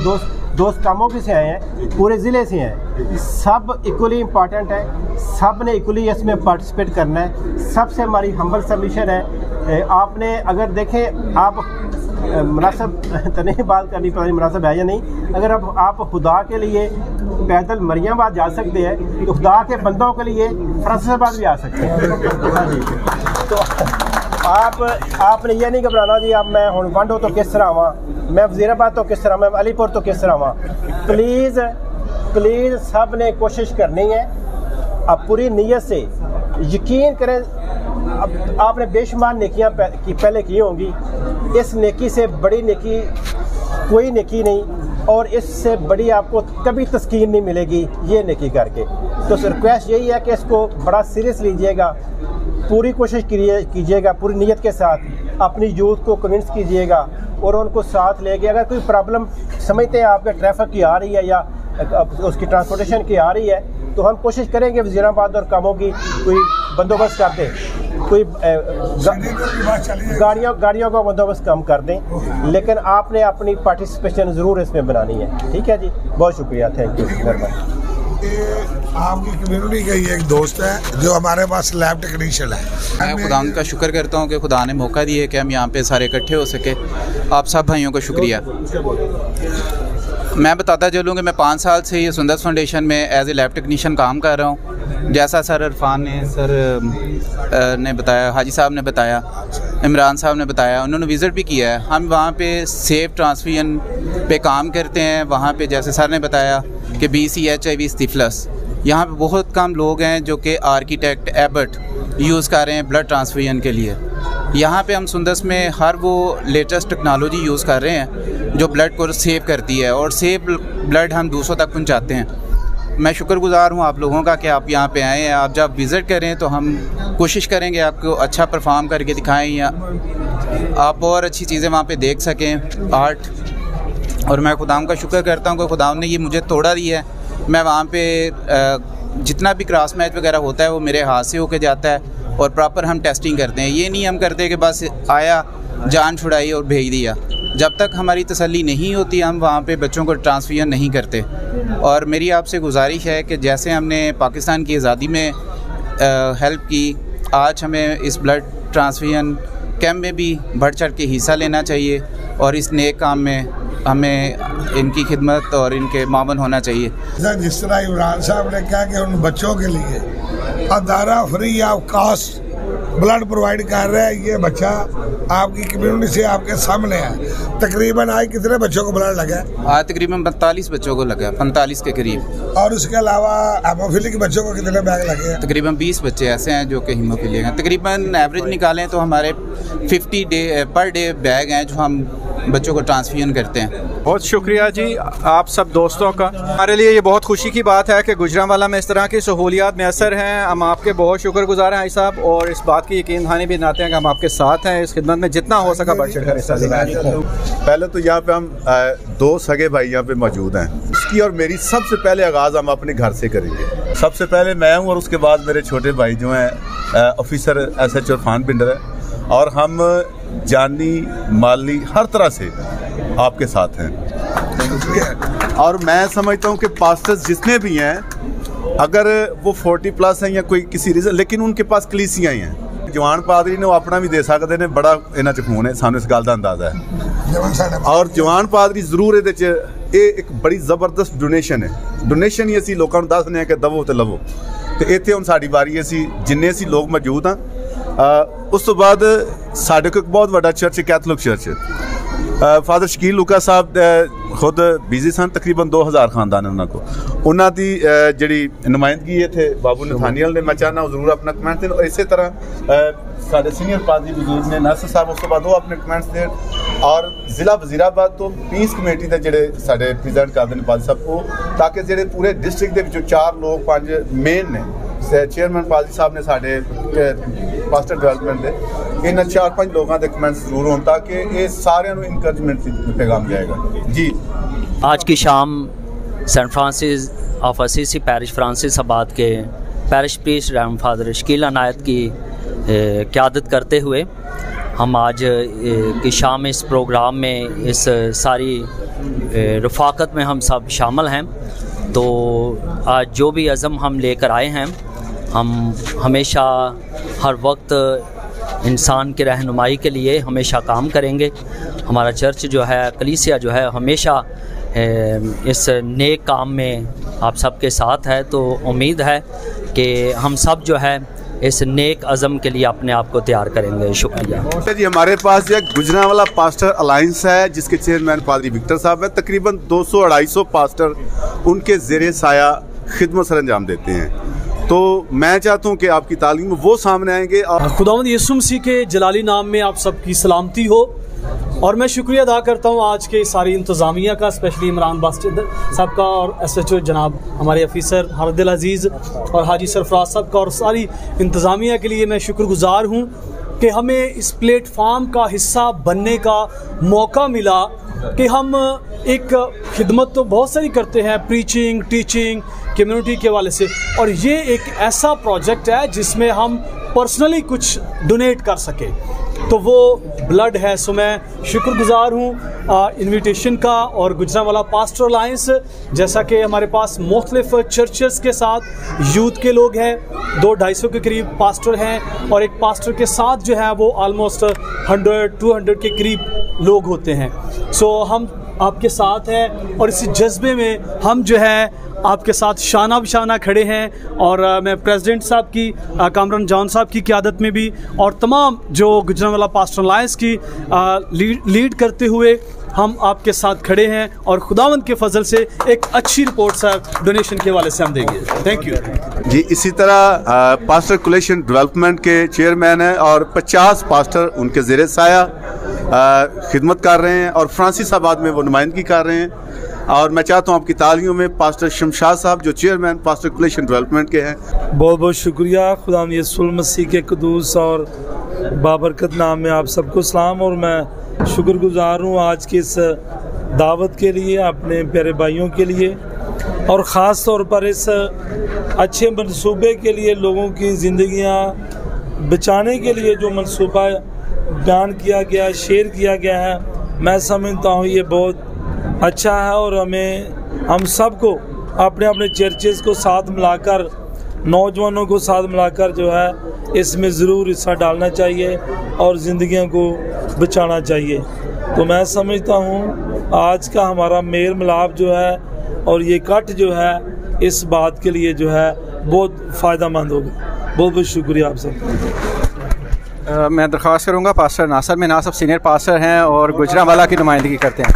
दोस्त कामों से आए हैं, पूरे ज़िले से हैं। सब इक्वली इम्पॉर्टेंट है, सब ने इक्वली इसमें पार्टिसिपेट करना है। सबसे हमारी हम्बल सबमिशन है, आपने अगर देखें आप मुनासिब तो नहीं बात करनी, पता नहीं मुनासिब है या नहीं, अगर अब आप खुदा के लिए पैदल मरियमाबाद जा सकते हैं तो खुदा के बंदों के लिए फैसलाबाद भी आ सकते हैं। हाँ जी, तो आपने ये नहीं घबराना जी अब मैं हुण वंड हो तो किस तरह आवा, मैं वज़ीराबाद तो किस तरह, मैं अलीपुर तो किस तरह आवा। प्लीज़ सब ने कोशिश करनी है, अब पूरी नीयत से यकीन करें। अब आपने बेशुमार नेकियां पहले की होंगी, इस नेकी से बड़ी नेकी कोई नेकी नहीं, और इससे बड़ी आपको कभी तस्कीन नहीं मिलेगी ये नेकी करके। तो रिक्वेस्ट यही है कि इसको बड़ा सीरियस लीजिएगा, पूरी कोशिश कीजिएगा, पूरी नीयत के साथ अपनी यूथ को कन्विंस कीजिएगा और उनको साथ लेके, अगर कोई प्रॉब्लम समझते हैं आपके ट्रैफिक की आ रही है या उसकी ट्रांसपोर्टेशन की आ रही है, तो हम कोशिश करेंगे वज़ीराबाद और कामों की कोई बंदोबस्त कर दें। कोई गाड़ियों का बंदोबस्त कम कर दें, लेकिन आपने अपनी पार्टिसिपेशन ज़रूर इसमें बनानी है। ठीक है जी, बहुत शुक्रिया, थैंक यू, मेहरबानी। आपकी कम्युनिटी का ये एक दोस्त है जो हमारे पास लैब टेक्नीशियन है। मैं खुदा का शुक्र करता हूँ कि खुदा ने मौका दिया कि हम यहाँ पे सारे इकट्ठे हो सके। आप सब भाइयों को शुक्रिया। मैं बताता चलूँ कि मैं 5 साल से ये सुंदस फाउंडेशन में एज ए लैब टेक्नीशियन काम कर रहा हूँ। जैसा सर इरफान ने बताया, हाजी साहब ने बताया, इमरान साहब ने बताया, उन्होंने विज़िट भी किया है। हम वहाँ पे सेफ ट्रांसफ्यूजन पे काम करते हैं। वहाँ पे जैसे सर ने बताया कि BC HIV सिफिलिस, यहाँ पे बहुत कम लोग हैं जो कि आर्किटेक्ट एबट यूज़ कर रहे हैं ब्लड ट्रांसफ्यूजन के लिए। यहाँ पे हम सुंदस में हर वो लेटेस्ट टेक्नोलॉजी यूज़ कर रहे हैं जो ब्लड को सेव करती है और सेव ब्लड हम दूसरों तक पहुँचाते हैं। मैं शुक्रगुज़ार हूँ आप लोगों का कि आप यहाँ पे आए हैं। आप जब विज़िट करें तो हम कोशिश करेंगे आपको अच्छा परफॉर्म करके दिखाएं या आप और अच्छी चीज़ें वहाँ पे देख सकें, आर्ट। और मैं खुदाम का शुक्र करता हूँ कि खुदाम ने ये मुझे तोड़ा दिया है। मैं वहाँ पे जितना भी क्रॉस मैच वगैरह होता है वो मेरे हाथ से होके जाता है और प्रॉपर हम टेस्टिंग करते हैं। ये नहीं हम करते कि बस आया, जान छुड़ाई और भेज दिया। जब तक हमारी तसल्ली नहीं होती हम वहाँ पे बच्चों को ट्रांसफ्यूजन नहीं करते। और मेरी आपसे गुजारिश है कि जैसे हमने पाकिस्तान की आज़ादी में हेल्प की, आज हमें इस ब्लड ट्रांसफ्यूजन कैंप में भी बढ़ चढ़ के हिस्सा लेना चाहिए और इस नेक काम में हमें इनकी खिदमत और इनके मावन होना चाहिए। जिस तरह इमरान साहब ने कहा कि उन बच्चों के लिए अदारा free of cost blood provide कर रहा है, ये बच्चा आपकी कम्युनिटी से आपके सामने है। तकरीबन आज कितने बच्चों को ब्लड लगा है? आज तकरीबन 45 बच्चों को लगा, 45 के करीब। और उसके अलावा हेमोफीलिया के बच्चों को कितने बैग लगे हैं? तकरीबन 20 बच्चे ऐसे हैं जो कि हीमोफीलिया हैं। तकरीबन एवरेज निकालें तो हमारे 50 पर डे बैग हैं जो हम बच्चों को ट्रांसफ्यूजन करते हैं। बहुत शुक्रिया जी आप सब दोस्तों का। हमारे लिए ये बहुत खुशी की बात है कि गुजरांवाला में इस तरह की सहूलियात मैसर हैं। हम आपके बहुत शुक्रगुजार हैं भाई साहब, और इस बात की यकीन दहानी भी बनाते हैं कि हम आपके साथ हैं इस खिदमत में, जितना हो सका बढ़ चढ़ कर हिस्सा लें। पहले तो यहाँ पे हम 2 सगे भाई यहाँ पे मौजूद हैं। इसकी और मेरी सबसे पहले आगाज़ हम अपने घर से करेंगे। सबसे पहले मैं हूँ और उसके बाद मेरे छोटे भाई जो हैं ऑफिसर SH इरफान पिंडर है, और हम जानी माली हर तरह से आपके साथ हैं। और मैं समझता हूँ कि पास्टर्स जितने भी हैं, अगर वो 40+ हैं या कोई किसी रीज़न, लेकिन उनके पास कलीसियाँ हैं। जवान पादरी ने वो अपना भी दे सकते हैं, बड़ा इन्हां च खून है, सानू इस गल दा अंदाज़ा है। और जवान पादरी जरूर ये एक बड़ी ज़बरदस्त डोनेशन है। डोनेशन ही असी लोगों को दसने हैं कि दवो तो लवो। तो इत्थे हुण साडी वारी असी जिन्ने असी लोग मौजूद हाँ। उस तो बाद साढ़े को एक बहुत बड़ा चर्च है, कैथोलिक चर्च। फादर शकील लूका साहब खुद बिजी सन, तकरीबन 2000 खानदान है उन्होंने को। उन्हों की जी नुमाइंदगी इतने बाबू नथानियल ने, मैं चाहना जरूर अपना कमेंट्स दें। और इस तरह साढ़े सीनियर पादरी बुजुर्ग ने नासिर साहब, उस तो बाद वो अपने कमेंट्स दें। और ज़िला वजीराबाद तो पीस कमेटी के जोड़े साढ़े प्रेजिडेंट करते हैं पादरी साहब को, ताकि जो पूरे डिस्ट्रिक्ट के 4 लोग 5 मेन ने, चेयरमैन पादरी साहब ने साढ़े पास्टर डेवलपमेंट के, इन 4-5 लोगों के कमेंट्स जरूर हों ताकि ये सारे इनकरेजमेंट पैगाम जाएगा जी। आज की शाम saint Francis of Assisi parish Francisabad के parish priest reverend father Shakeel Inayat की क़यादत करते हुए हम आज की शाम इस प्रोग्राम में इस सारी रफ़ाकत में हम सब शामिल हैं। तो आज जो भी अज़म हम लेकर आए हैं, हम हमेशा हर वक्त इंसान की रहनुमाई के लिए हमेशा काम करेंगे। हमारा चर्च जो है, कलीसिया जो है, हमेशा इस नेक काम में आप सबके साथ है। तो उम्मीद है कि हम सब जो है इस नेक अज़म के लिए अपने आप को तैयार करेंगे। शुक्रिया जी। हमारे पास जो गुजरांवाला पास्टर अलायंस है, जिसके चेयरमैन पादरी विक्टर साहब है। तकरीबन 200-250 पास्टर उनके ज़ेरे साया खिदमत सर अंजाम देते हैं। तो मैं चाहता हूँ कि आपकी तालीम में वो सामने आएंगे। और खुदावंद यीशु मसीह के जलाली नाम में आप सबकी सलामती हो। और मैं शुक्रिया अदा करता हूँ आज के सारी इंतज़ामिया का, स्पेशली इमरान बास्टर साहब का, और SHO जनाब हमारे ऑफिसर हरदिल अजीज़ और हाजी सरफराज साहब का, और सारी इंतज़ामिया के लिए मैं शुक्रगुज़ार हूँ कि हमें इस प्लेटफार्म का हिस्सा बनने का मौका मिला कि हम एक खिदमत तो बहुत सारी करते हैं, प्रीचिंग, टीचिंग, कम्युनिटी के हवाले से, और ये एक ऐसा प्रोजेक्ट है जिसमें हम पर्सनली कुछ डोनेट कर सके, तो वो ब्लड है। सो मैं शुक्रगुजार हूँ इनविटेशन का और गुजरांवाला पास्टर अलायंस, जैसा कि हमारे पास मुख्तलिफ चर्चेस के साथ यूथ के लोग हैं, 200-250 के करीब पास्टर हैं, और एक पास्टर के साथ जो है वो ऑलमोस्ट 100-200 के करीब लोग होते हैं। सो हम आपके साथ हैं और इसी जज्बे में हम जो है आपके साथ शाना बिशाना खड़े हैं। और मैं प्रेसिडेंट साहब की, कामरान जॉन साहब की क़यादत में भी, और तमाम जो गुजरांवाला पास्टर अलायंस की लीड करते हुए हम आपके साथ खड़े हैं, और खुदावंद के फजल से एक अच्छी रिपोर्ट सर डोनेशन के हवाले से हम देंगे। थैंक यू जी। इसी तरह पास्टर कोलेशन डेवलपमेंट के चेयरमैन हैं और 50 पास्टर उनके ज़ेरे साया खिदमत कर रहे हैं, और फ्रांसिसाबाद में वो नुमाइंदगी कर रहे हैं। और मैं चाहता हूँ आपकी तालियों में पास्टर शमशाद साहब जो चेयरमैन पास्टर कोलेशन डेवलपमेंट के हैं। बहुत बहुत शुक्रिया। खुदा यीशु मसीह के क़ुदूस और बाबरकत नाम में आप सबको सलाम। और मैं शुक्रगुजार हूँ आज की इस दावत के लिए, अपने प्यारे भाइयों के लिए, और ख़ास तौर पर इस अच्छे मंसूबे के लिए, लोगों की ज़िंदगियाँ बचाने के लिए जो मंसूबा बयान किया गया, शेयर किया गया है, मैं समझता हूँ ये बहुत अच्छा है। और हम सबको अपने अपने चर्चेस को साथ मिलाकर, नौजवानों को साथ मिलाकर जो है इसमें ज़रूर हिस्सा डालना चाहिए और ज़िंदगियों को बचाना चाहिए। तो मैं समझता हूँ आज का हमारा मेल मिलाप जो है और ये इकट्ठ जो है इस बात के लिए जो है बहुत फ़ायदेमंद होगा। बहुत बहुत शुक्रिया आप सब। मैं दरख्वास्त करूँगा पास्टर नासर में नासब सीनियर पास्टर हैं और गुजरांवाला की नुमाइंदगी करते हैं।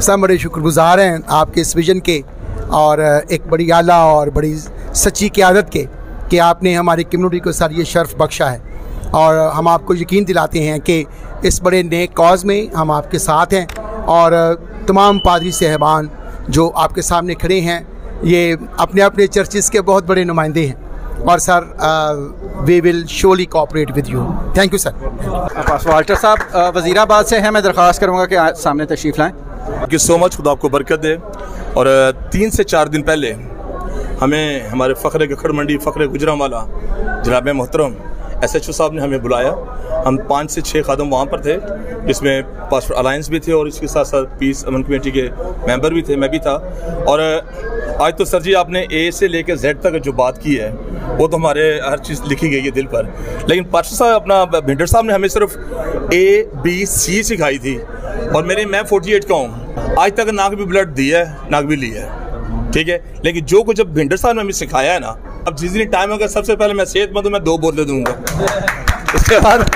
सब बड़े शुक्रगुजार हैं आपके इस विज़न के और एक बड़ी आला और बड़ी सच्ची क़यादत के कि आपने हमारी कम्युनिटी को सर ये शर्फ बख्शा है। और हम आपको यकीन दिलाते हैं कि इस बड़े नेक कॉज में हम आपके साथ हैं, और तमाम पादरी साहबान जो आपके सामने खड़े हैं ये अपने अपने चर्चिस के बहुत बड़े नुमाइंदे हैं, और sir we will surely cooperate with you. Thank you sir. Walter साहब वज़ीराबाद से हैं, मैं दरख्वास्त करूँगा कि आज सामने तशरीफ़ लाएँ। थैंक यू सो मच, खुदा आपको बरकत दे। और 3 से 4 दिन पहले हमें हमारे फ़ख्र गखड़ मंडी, फ़ख्र गुजरांवाला जनाब मोहतरम SHO साहब ने हमें बुलाया। हम 5 से 6 खादम वहाँ पर थे, जिसमें पास्टर अलायंस भी थे और इसके साथ साथ पीस अमन कमेटी के मेंबर भी थे, मैं भी था। और आज तो सर जी आपने A से लेकर Z तक जो बात की है वो तो हमारे हर चीज़ लिखी गई है दिल पर, लेकिन पास्टर साहब अपना भिंडर साहब ने हमें सिर्फ ABC सिखाई थी। और मैं 48 का हूँ, आज तक ना कभी ब्लड दिया है ना कभी लिया है, ठीक है। लेकिन जो कुछ जब भिंडर साहब ने हमें सिखाया है ना, अब जिस दिन टाइम होगा सबसे पहले मैं सेहतमंद हूँ, मैं 2 बोतलें दूंगा। उसके बाद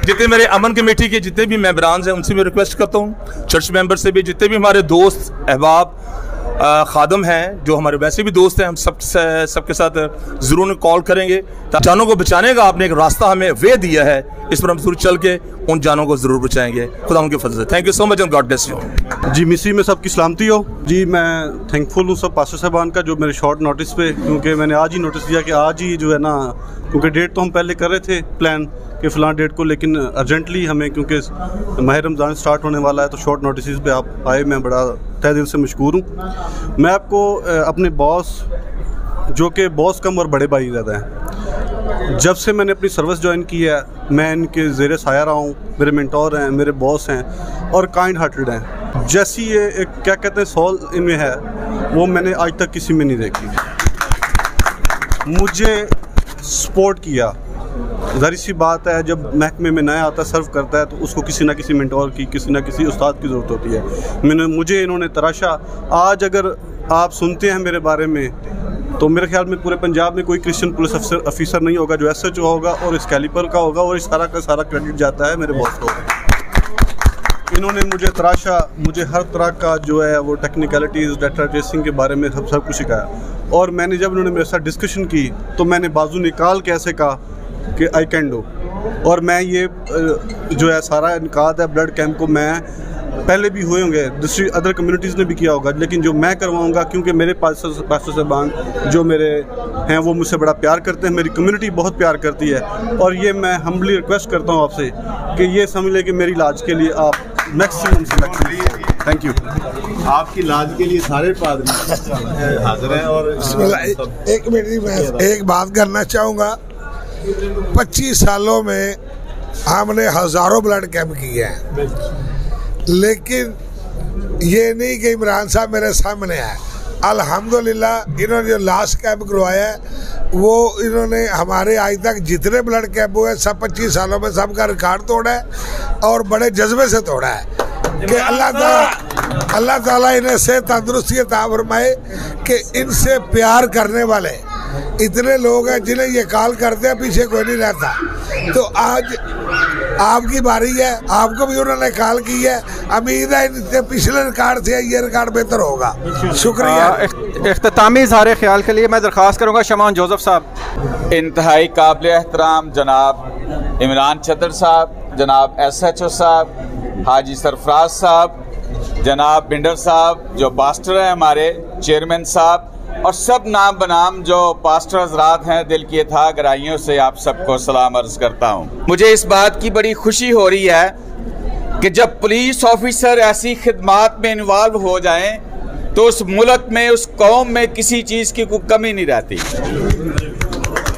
जितने मेरे अमन कमेटी के जितने भी मेंबरान हैं उनसे मैं रिक्वेस्ट करता हूँ, चर्च मेंबर से भी, जितने भी हमारे दोस्त अहबाब खादम हैं जो हमारे वैसे भी दोस्त हैं, हम सबके साथ ज़रूर कॉल करेंगे। जानों को बचाने का आपने एक रास्ता हमें वे दिया है, इस पर हम ज़रूर चल के उन जानों को ज़रूर बचाएंगे। खुदा उनके फजल से। Thank you so much and God bless you. जी मिसी में सबकी सलामती हो। जी मैं थैंकफुल हूँ सब पास्टर साहबान का जो मेरे शॉर्ट नोटिस पे, क्योंकि मैंने आज ही नोटिस दिया कि आज ही जो है ना, क्योंकि डेट तो हम पहले कर रहे थे प्लान कि फ़लाँ डेट को, लेकिन अर्जेंटली हमें क्योंकि माह रमज़ान स्टार्ट होने वाला है तो शॉर्ट नोटिस पे आप आए, मैं बड़ा तहे दिल से मशकूर हूँ। मैं आपको अपने बॉस, जो कि बॉस कम और बड़े भाई ज़्यादा हैं, जब से मैंने अपनी सर्विस ज्वाइन की है मैं इनके ज़ेरे साया रहा हूँ। मेरे मेंटोर हैं, मेरे बॉस हैं और काइंड हार्टेड हैं। जैसी ये एक क्या कहते हैं सोल इनमें है, वो मैंने आज तक किसी में नहीं देखी। मुझे सपोर्ट किया, ज़ाहिर सी बात है जब महकमे में नया आता सर्व करता है तो उसको किसी ना किसी मेंटोर की, किसी ना किसी उस्ताद की ज़रूरत होती है। मुझे इन्होंने तराशा। आज अगर आप सुनते हैं मेरे बारे में तो मेरे ख्याल में पूरे पंजाब में कोई क्रिश्चियन पुलिस ऑफिसर नहीं होगा जो SHO होगा और इस कैलिपर का होगा, और इस सारा का सारा क्रेडिट जाता है मेरे बॉस को। इन्होंने मुझे तराशा, मुझे हर तरह का जो है वो टेक्निकलिटीज़, डाटा ट्रेसिंग के बारे में सब कुछ सिखाया। और मैंने जब इन्होंने मेरे साथ डिस्कशन की तो मैंने बाजू निकाल के ऐसे कहा कि आई कैन डू। और मैं ये जो है सारा इनकाद है ब्लड कैंप को, मैं पहले भी हुए होंगे, दूसरी अदर कम्युनिटीज़ ने भी किया होगा, लेकिन जो मैं करवाऊंगा, क्योंकि मेरे पास्टर साहबान जो मेरे हैं वो मुझसे बड़ा प्यार करते हैं, मेरी कम्युनिटी बहुत प्यार करती है। और ये मैं हम्बली रिक्वेस्ट करता हूँ आपसे कि ये समझ लें कि मेरी इलाज के लिए आप मैक्सिमम से मैक्सिमम थैंक यू। आपकी लाज के लिए सारे पादरी हाजिर हैं। और एक मिनट, मैं एक बात करना चाहूँगा। 25 सालों में हमने हज़ारों ब्लड कैंप किए हैं, लेकिन ये नहीं कि इमरान साहब मेरे सामने है। अल्हम्दुलिल्लाह इन्होंने जो लास्ट कैंप करवाया है वो इन्होंने हमारे आज तक जितने ब्लड कैंप हुए सब 25 सालों में सबका रिकॉर्ड तोड़ा है और बड़े जज्बे से तोड़ा है कि अल्लाह ताला इन्हें से तंदुरुस्ती अता फरमाए कि इनसे प्यार करने वाले इतने लोग हैं जिन्हें ये कॉल करते हैं, पीछे कोई नहीं रहता। तो आज आपकी बारी है, आपको भी उन्होंने कॉल की है। उम्मीद है इनसे पिछले रिकॉर्ड से ये रिकॉर्ड बेहतर होगा। शुक्रिया। इख्तितामी इज़हार ख्याल के लिए मैं दरख्वास्त करूँगा शमान जोसेफ साहब। इंतहाई काबिल एहतराम जनाब इमरान चतर साहब, जनाब SHO साहब, हाजी सरफराज साहब, जनाब बिंडर साहब जो पास्टर हैं, हमारे चेयरमैन साहब, और सब नाम बनाम जो पास्टर हजरात हैं, दिल की अथाह गहराइयों से आप सबको सलाम अर्ज करता हूँ। मुझे इस बात की बड़ी खुशी हो रही है कि जब पुलिस ऑफिसर ऐसी खिदमात में इन्वॉल्व हो जाएं तो उस मुल्क में, उस कौम में किसी चीज़ की कोई कमी नहीं रहती।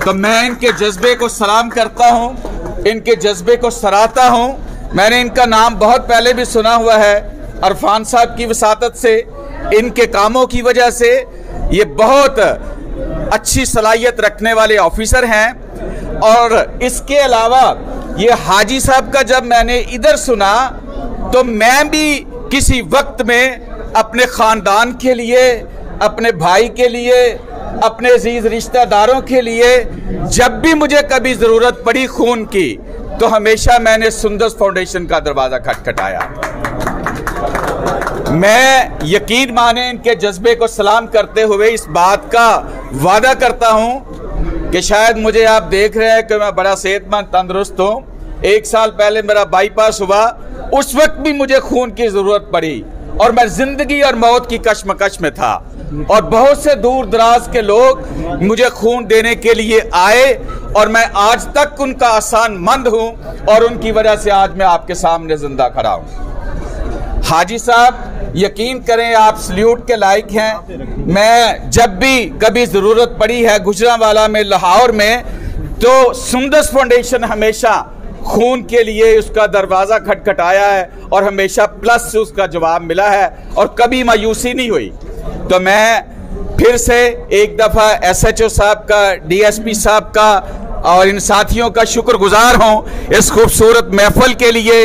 तो मैं इनके जज्बे को सलाम करता हूँ, इनके जज्बे को सराहता हूँ। मैंने इनका नाम बहुत पहले भी सुना हुआ है। अरफान साहब की वसातत से, इनके कामों की वजह से ये बहुत अच्छी सलाहियत रखने वाले ऑफिसर हैं। और इसके अलावा ये हाजी साहब का जब मैंने इधर सुना तो मैं भी किसी वक्त में अपने ख़ानदान के लिए, अपने भाई के लिए, अपने अजीज रिश्तेदारों के लिए जब भी मुझे कभी ज़रूरत पड़ी खून की तो हमेशा मैंने सुंदस फाउंडेशन का दरवाज़ा खटखटाया। मैं यकीन माने इनके जज्बे को सलाम करते हुए इस बात का वादा करता हूं कि शायद मुझे आप देख रहे हैं कि मैं बड़ा सेहतमंद तंदुरुस्त हूं। 1 साल पहले मेरा बाईपास हुआ, उस वक्त भी मुझे खून की ज़रूरत पड़ी और मैं जिंदगी और मौत की कश्मकश में था और बहुत से दूर दराज के लोग मुझे खून देने के लिए आए और मैं आज तक उनका आसान मंद हूं और उनकी वजह से आज मैं आपके सामने जिंदा खड़ा हूं। हाजी साहब यकीन करें आप सल्यूट के लायक हैं। मैं जब भी कभी ज़रूरत पड़ी है गुजरांवाला में, लाहौर में, तो सुंदस फाउंडेशन हमेशा खून के लिए उसका दरवाज़ा खटखटाया है और हमेशा प्लस उसका जवाब मिला है और कभी मायूसी नहीं हुई। तो मैं फिर से एक दफ़ा SHO साहब का, DSP साहब का और इन साथियों का शुक्रगुजार हूँ इस खूबसूरत महफिल के लिए,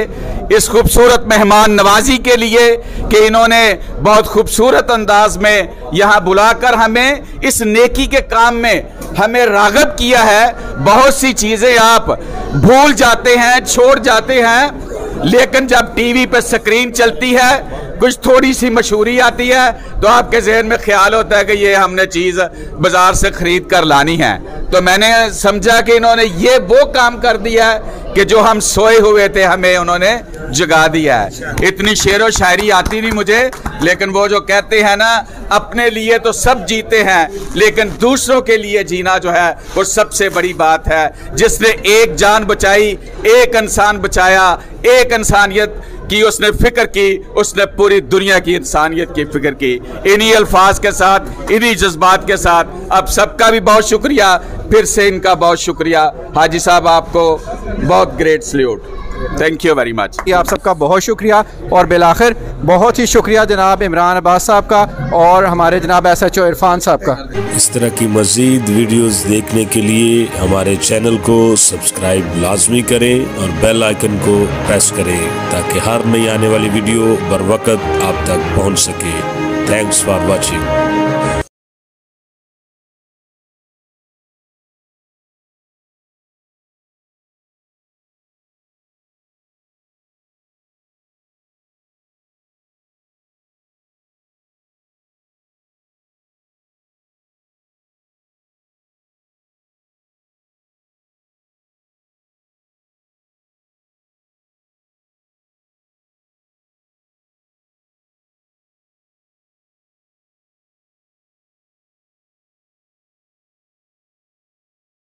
इस खूबसूरत मेहमान नवाजी के लिए कि इन्होंने बहुत खूबसूरत अंदाज में यहाँ बुलाकर हमें इस नेकी के काम में हमें राग़िब किया है। बहुत सी चीज़ें आप भूल जाते हैं, छोड़ जाते हैं, लेकिन जब टीवी पे स्क्रीन चलती है, कुछ थोड़ी सी मशहूरी आती है तो आपके जहन में ख्याल होता है कि ये हमने चीज़ बाज़ार से ख़रीद कर लानी है। तो मैंने समझा कि इन्होंने ये वो काम कर दिया है कि जो हम सोए हुए थे हमें उन्होंने जगा दिया है। इतनी शेर व शायरी आती नहीं मुझे, लेकिन वो जो कहते हैं ना, अपने लिए तो सब जीते हैं लेकिन दूसरों के लिए जीना जो है वो सबसे बड़ी बात है। जिसने एक जान बचाई, एक इंसान बचाया, एक इंसानियत की उसने फिक्र की, उसने पूरी दुनिया की इंसानियत की फिक्र की। इन्हीं अल्फाज के साथ, इन्हीं जज्बात के साथ अब सबका भी बहुत शुक्रिया, फिर से इनका बहुत शुक्रिया। हाजी साहब आपको बहुत great salute, thank you very much. आप सबका बहुत शुक्रिया और बिलाखिर बहुत ही शुक्रिया जनाब इमरान अब्बास साहब का और हमारे जनाब SHO इरफान साहब का। इस तरह की मज़ीद वीडियोस देखने के लिए हमारे चैनल को सब्सक्राइब लाजमी करें और बेल आइकन को प्रेस करें ताकि हर नई आने वाली वीडियो बर वक्त आप तक पहुंच सके। Thanks for watching.